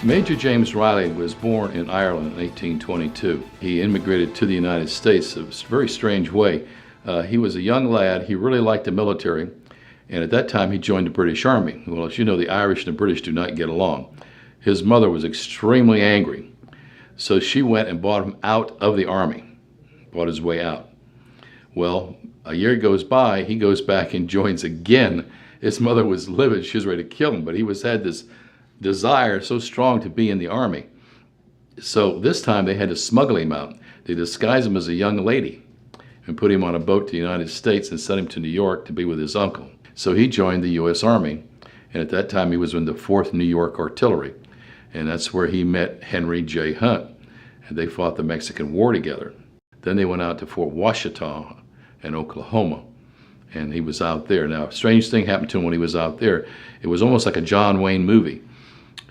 Major James Reilly was born in Ireland in 1822. He immigrated to the United States in a very strange way. He was a young lad. He really liked the military, and at that time he joined the British Army. Well, as you know, the Irish and the British do not get along. His mother was extremely angry, so she went and bought him out of the Army, bought his way out. Well, a year goes by, he goes back and joins again. His mother was livid. She was ready to kill him, but he had this desire so strong to be in the Army. So this time they had to smuggle him out. They disguised him as a young lady and put him on a boat to the United States and sent him to New York to be with his uncle. So he joined the U.S. Army, and at that time he was in the 4th New York Artillery, and that's where he met Henry J. Hunt, and they fought the Mexican War together. Then they went out to Fort Washita in Oklahoma, and he was out there. Now, a strange thing happened to him when he was out there. It was almost like a John Wayne movie.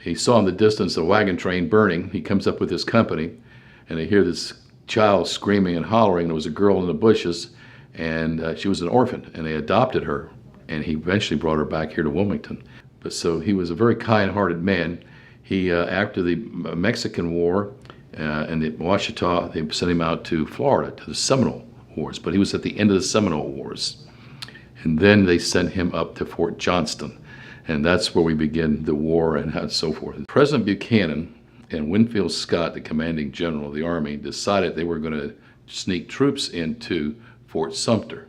He saw in the distance a wagon train burning. He comes up with his company, and they hear this child screaming and hollering. There was a girl in the bushes, and she was an orphan, and they adopted her, and he eventually brought her back here to Wilmington. But so he was a very kind-hearted man. He, after the Mexican War and the Washita, they sent him out to Florida, to the Seminole Wars, but he was at the end of the Seminole Wars. And then they sent him up to Fort Johnston. And that's where we begin the war and so forth. President Buchanan and Winfield Scott, the commanding general of the Army, decided they were going to sneak troops into Fort Sumter.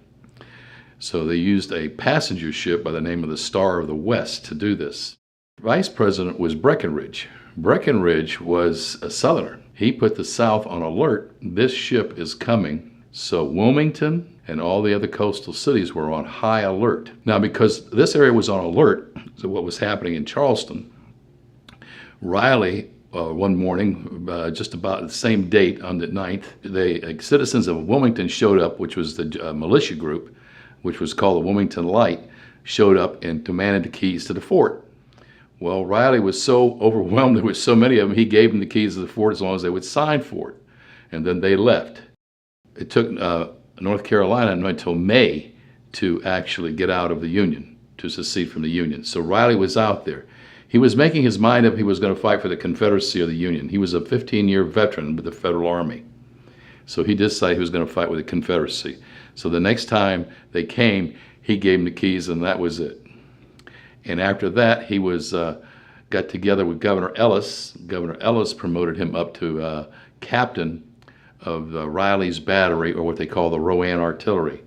So they used a passenger ship by the name of the Star of the West to do this. Vice President was Breckinridge. Breckinridge was a Southerner. He put the South on alert. This ship is coming. So Wilmington and all the other coastal cities were on high alert. Now, because this area was on alert to what was happening in Charleston, Reilly, one morning, just about the same date on the 9th, the citizens of Wilmington showed up, which was the militia group, which was called the Wilmington Light, showed up and demanded the keys to the fort. Well, Reilly was so overwhelmed, there were so many of them, he gave them the keys to the fort as long as they would sign for it. And then they left. It took North Carolina until May to actually get out of the Union, to secede from the Union. So Reilly was out there. He was making his mind up he was going to fight for the Confederacy or the Union. He was a 15-year veteran with the Federal Army. So he decided he was going to fight with the Confederacy. So the next time they came, he gave him the keys, and that was it. And after that, he got together with Governor Ellis. Governor Ellis promoted him up to captain of Reilly's battery, or what they call the Rowan Artillery.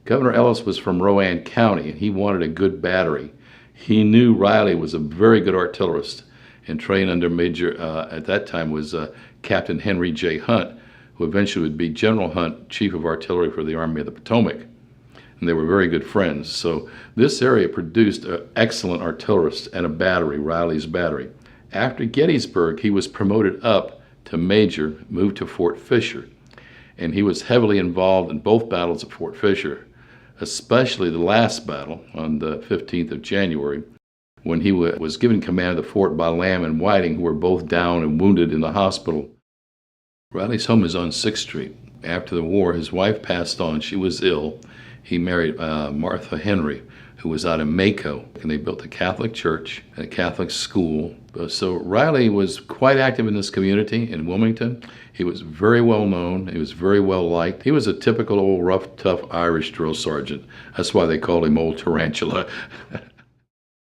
Governor Ellis was from Rowan County, and he wanted a good battery. He knew Reilly was a very good artillerist and trained under Major, at that time was Captain Henry J. Hunt, who eventually would be General Hunt, Chief of Artillery for the Army of the Potomac. And they were very good friends. So this area produced an excellent artillerist and a battery, Reilly's battery. After Gettysburg, he was promoted up to Major, moved to Fort Fisher, and he was heavily involved in both battles at Fort Fisher, especially the last battle on the 15th of January, when he was given command of the fort by Lamb and Whiting, who were both down and wounded in the hospital. Reilly's home is on 6th Street. After the war, his wife passed on. She was ill. He married Martha Henry, who was out in Mako, and they built a Catholic church and a Catholic school. So Reilly was quite active in this community in Wilmington. He was very well known. He was very well liked. He was a typical old rough, tough Irish drill sergeant. That's why they called him Old Tarantula.